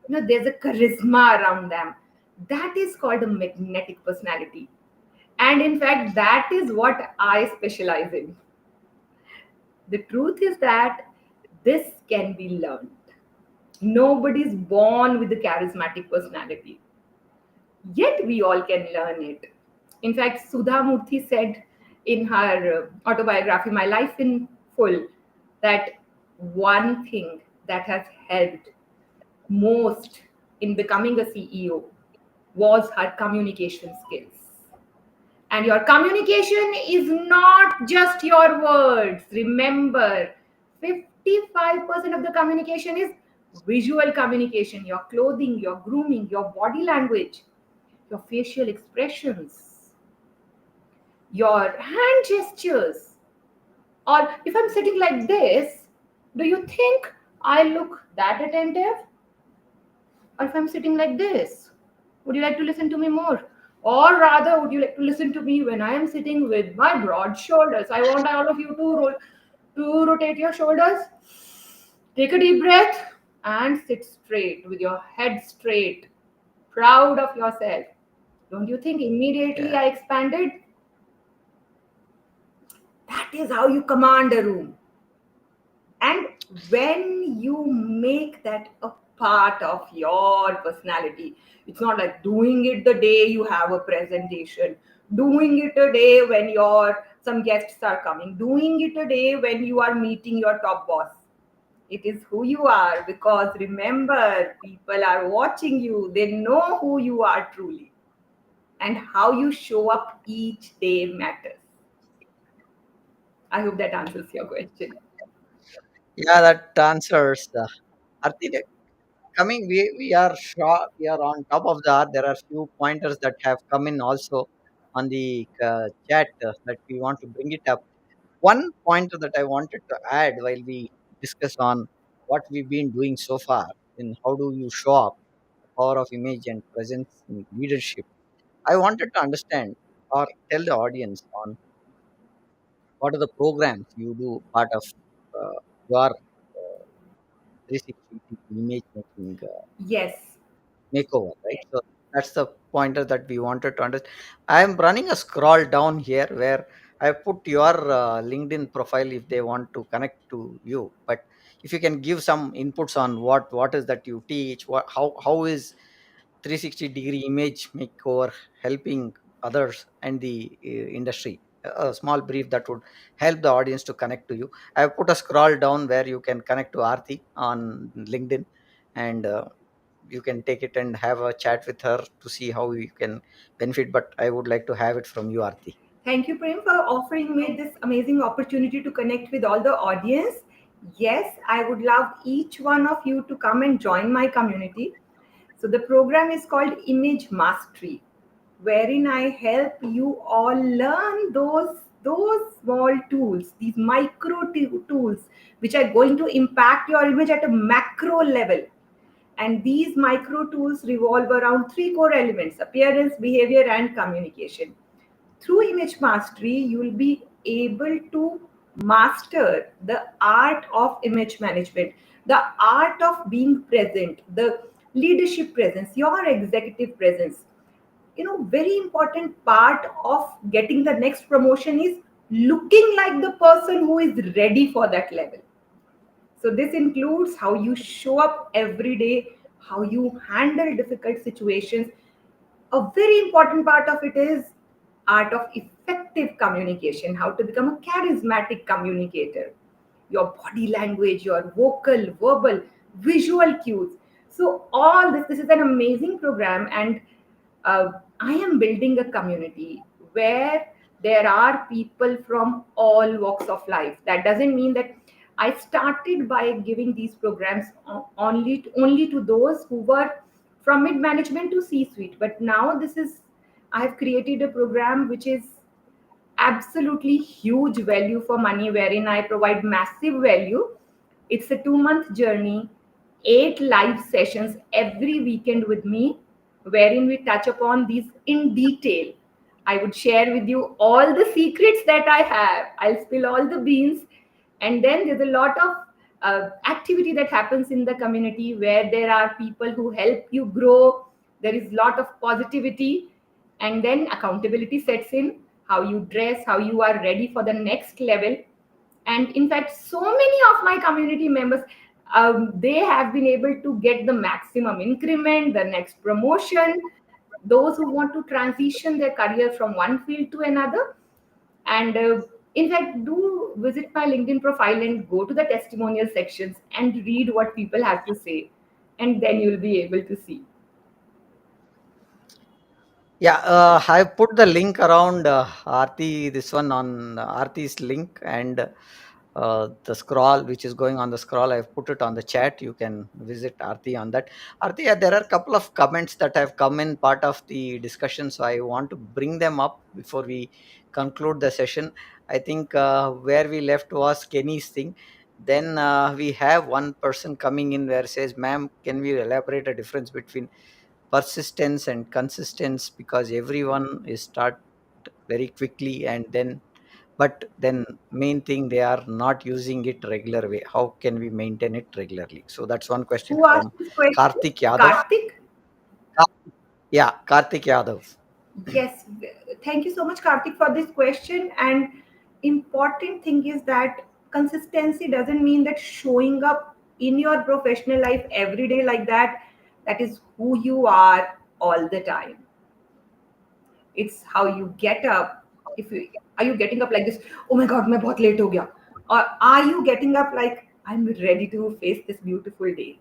There's a charisma around them. That is called a magnetic personality. And in fact, that is what I specialize in. The truth is that this can be learned. Nobody's born with a charismatic personality, yet we all can learn it. In fact, Sudha Murthy said in her autobiography, My Life in Full, that one thing that has helped most in becoming a CEO was her communication skills. And your communication is not just your words. Remember, 55% of the communication is visual communication: your clothing, your grooming, your body language, your facial expressions, your hand gestures. Or if I'm sitting like this, do you think I look that attentive? Or if I'm sitting like this, would you like to listen to me more? Or rather, would you like to listen to me when I am sitting with my broad shoulders? I want all of you to rotate your shoulders. Take a deep breath and sit straight with your head straight, proud of yourself. Don't you think immediately Yeah. I expanded? That is how you command a room. And when you make that a part of your personality, it's not like doing it the day you have a presentation, doing it a day when your some guests are coming, doing it a day when you are meeting your top boss. It is who you are, because remember, people are watching you. They know who you are truly, and how you show up each day matters. I hope that answers your question. Yeah, that answers. Aarti, coming, we are sure we are on top of the art. There are few pointers that have come in also on the chat that we want to bring it up. One pointer that I wanted to add while we discuss on what we've been doing so far in how do you show up, the power of image and presence in leadership. I wanted to understand or tell the audience on what are the programs you do part of your 360 image making Yes. makeover, right? So that's the pointer that we wanted to understand. I am running a scroll down here where I put your LinkedIn profile if they want to connect to you. But if you can give some inputs on what is that you teach, what how is 360-degree image makeover helping others and the industry. A small brief that would help the audience to connect to you. I have put a scroll down where you can connect to Aarti on LinkedIn, and you can take it and have a chat with her to see how you can benefit. But I would like to have it from you, Aarti. Thank you, Prem, for offering me this amazing opportunity to connect with all the audience. Yes, I would love each one of you to come and join my community. So the program is called Image Mastery, wherein I help you all learn those small tools, these tools, which are going to impact your image at a macro level. And these micro tools revolve around three core elements: appearance, behavior, and communication. Through image mastery, you will be able to master the art of image management, the art of being present, the leadership presence, your executive presence. Very important part of getting the next promotion is looking like the person who is ready for that level. So this includes how you show up every day, how you handle difficult situations. A very important part of it is art of effective communication, how to become a charismatic communicator, your body language, your vocal, verbal, visual cues. So all this is an amazing program, and I am building a community where there are people from all walks of life. That doesn't mean that I started by giving these programs only to those who were from mid management to C suite. But now I have created a program which is absolutely huge value for money, wherein I provide massive value. It's a 2 month journey, 8 live sessions every weekend with me, wherein we touch upon these in detail. I would share with you all the secrets that I have. I'll spill all the beans. And then there's a lot of activity that happens in the community where there are people who help you grow. There is a lot of positivity, and then accountability sets in: how you dress, how you are ready for the next level. And in fact, so many of my community members, they have been able to get the maximum increment, the next promotion. Those who want to transition their career from one field to another. And in fact, do visit my LinkedIn profile and go to the testimonial sections and read what people have to say, and then you'll be able to see. Yeah, I put the link around Aarti, this one on Aarti's link, and the scroll which is going on the scroll. I've put it on the chat. You can visit Aarti on that. Aarti, there are a couple of comments that have come in part of the discussion, so I want to bring them up before we conclude the session. I think where we left was Kenny's thing. Then we have one person coming in where says, "Ma'am, can we elaborate a difference between persistence and consistence, because everyone is start very quickly and then main thing they are not using it regular way. How can we maintain it regularly?" So that's one question Who asked from this question? Karthik Yadav. Karthik? Yeah, Karthik Yadav. Yes, thank you so much, Karthik, for this question. And important thing is that consistency doesn't mean that showing up in your professional life every day like that. That is who you are all the time. It's how you get up. If you Are you getting up like this? Oh my God, मैं बहुत late हो गया. Or are you getting up like I'm ready to face this beautiful day.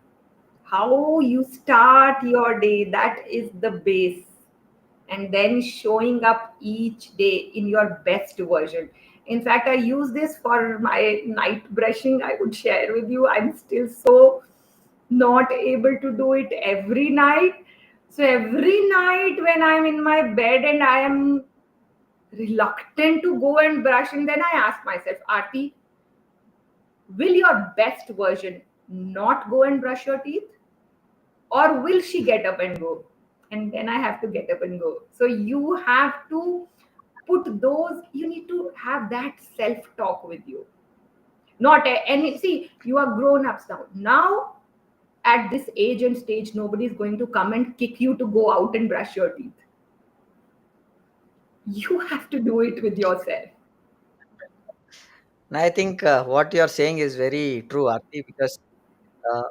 How you start your day, that is the base. And then showing up each day in your best version. In fact, I use this for my night brushing. I would share with you. I'm still so not able to do it every night. So every night when I'm in my bed and I am reluctant to go and brush, and then I ask myself, Aarti, will your best version not go and brush your teeth? Or will she get up and go? And then I have to get up and go. So you have to put those, you need to have that self talk with you. Not any, see, you are grown ups now. Now, at this age and stage, nobody is going to come and kick you to go out and brush your teeth. You have to do it with yourself. And I think what you are saying is very true, Aarti, because uh,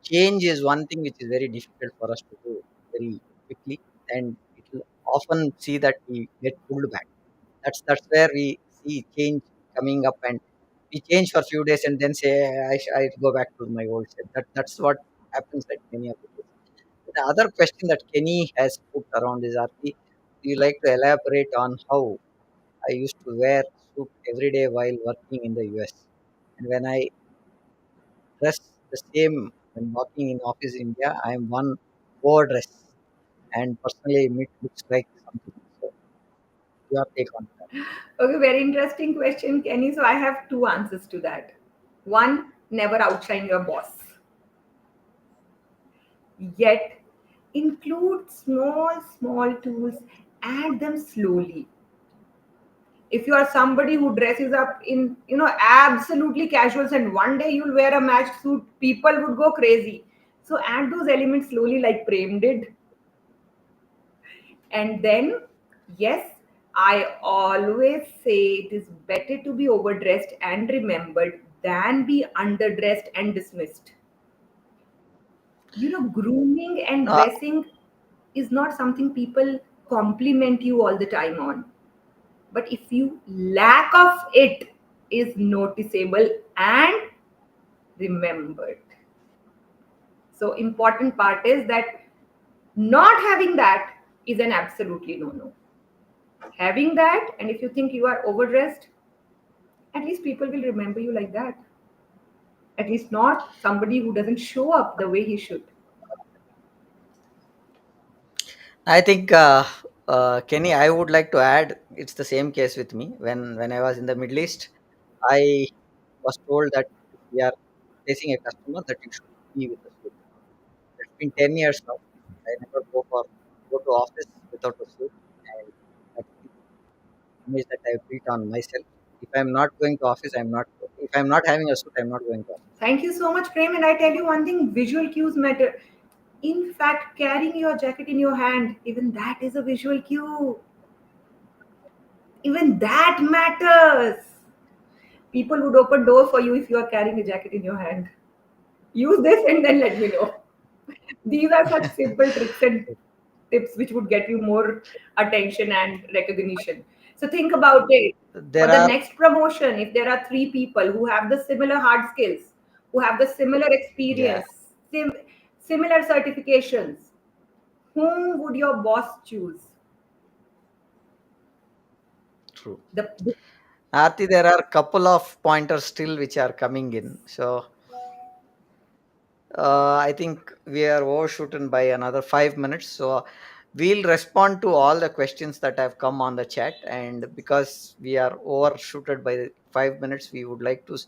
change is one thing which is very difficult for us to do very quickly, and it will often see that we get pulled back. That's where we see change coming up, and we change for a few days and then say, I go back to my old self. That's what happens at many of the cases. The other question that Kenny has put around is, Arti, do you like to elaborate on how I used to wear suit every day while working in the US, and when I dress the same when walking in office in India, I am one overdress, and personally it looks like something. So your take on that? Okay, very interesting question, Kenny. So I have two answers to that. One, never outshine your boss. Yet, include small tools, add them slowly. If you are somebody who dresses up in, absolutely casuals, and one day you'll wear a matched suit, people would go crazy. So add those elements slowly, like Prem did. And then, yes, I always say it is better to be overdressed and remembered than be underdressed and dismissed. Grooming and No, dressing is not something people compliment you all the time on. But if you lack of it is noticeable and remembered. So important part is that not having that is an absolutely no no. Having that, and if you think you are overdressed, at least people will remember you like that. At least not somebody who doesn't show up the way he should. I think Kenny, I would like to add. It's the same case with me. When I was in the Middle East, I was told that if we are facing a customer, that you should be with a suit. It's been 10 years now. I never go to office without a suit, and that's the image that I built on myself. If I'm not going to office, I'm not. If I'm not having a suit, I'm not going to office. Thank you so much, Prem. And I tell you one thing, visual cues matter. In fact, carrying your jacket in your hand, even that is a visual cue. Even that matters. People would open door for you if you are carrying a jacket in your hand. Use this and then let me know. These are such simple tricks and tips which would get you more attention and recognition. So think about it. For There the are, next promotion, if there are three people who have the similar hard skills, who have the similar yeah, experience, similar certifications, whom would your boss choose? true. The Aarti, there are a couple of pointers still which are coming in. So I think we are overshooten by another 5 minutes. So we'll respond to all the questions that have come on the chat. And because we are overshooted by 5 minutes, we would like to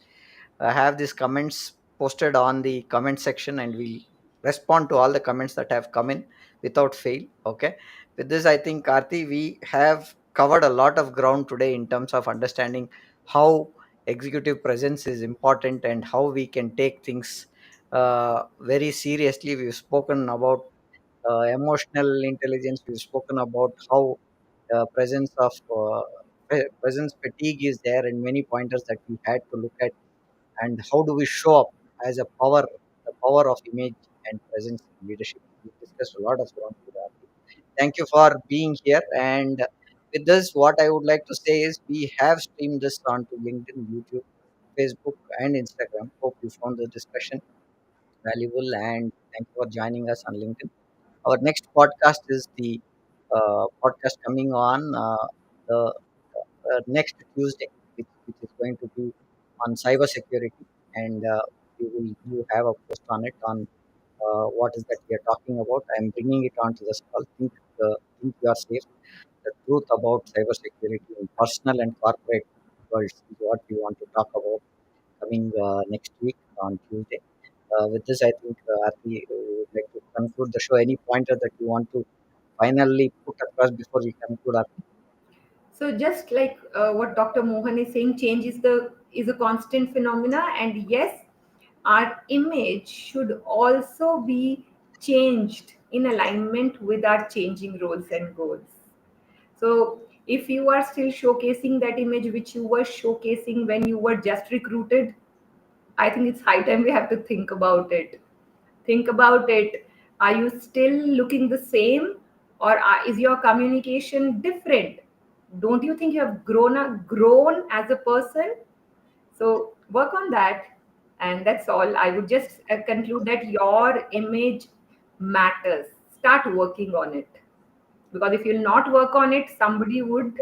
have these comments posted on the comment section, and we'll respond to all the comments that have come in without fail. Okay. With this, I think, Karthi, we have covered a lot of ground today in terms of understanding how executive presence is important and how we can take things very seriously. We've spoken about emotional intelligence. We've spoken about how presence fatigue is there, and many pointers that we had to look at, and how do we show up as a power, the power of image and presence in leadership. We discussed a lot of ground today. Thank you for being here. And with this, what I would like to say is we have streamed this onto LinkedIn, YouTube, Facebook, and Instagram. Hope you found the discussion valuable, and thank you for joining us on LinkedIn. Our next podcast is the podcast coming on the next Tuesday, which is going to be on cyber security, and you have a post on it on what is that we are talking about. I am bringing it onto the call. Think you are safe. The truth about cybersecurity in personal and corporate worlds is what we want to talk about coming next week on Tuesday. With this, I think Aarti would like to conclude the show. Any pointer that you want to finally put across before we conclude, Aarti? So just like what Dr. Mohan is saying, change is a constant phenomena, and yes, our image should also be changed in alignment with our changing roles and goals. So if you are still showcasing that image which you were showcasing when you were just recruited, I think it's high time we have to think about it. Think about it. Are you still looking the same, or is your communication different? Don't you think you have grown as a person? So work on that, and that's all. I would just conclude that your image matters. Start working on it, because if you'll not work on it, somebody would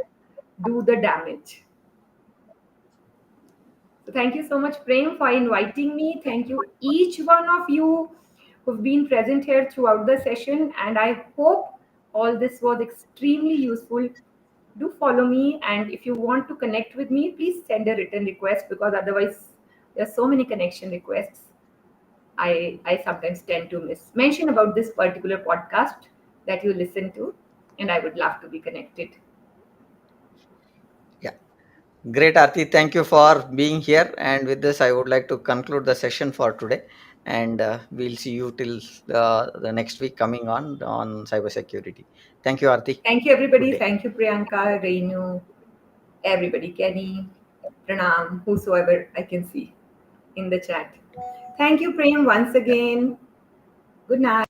do the damage. So thank you so much, Prem, for inviting me. Thank you, each one of you who've been present here throughout the session. And I hope all this was extremely useful. Do follow me. And if you want to connect with me, please send a written request, because otherwise, there's so many connection requests. I sometimes tend to miss. Mention about this particular podcast that you listen to, and I would love to be connected. Yeah. Great, Aarti. Thank you for being here. And with this, I would like to conclude the session for today. And we'll see you till the next week coming on cybersecurity. Thank you, Aarti. Thank you, Good everybody. day. Thank you, Priyanka, Reenu, everybody, Kenny, Pranam, whosoever I can see in the chat. Thank you, Prem, once Yeah. again. Good night.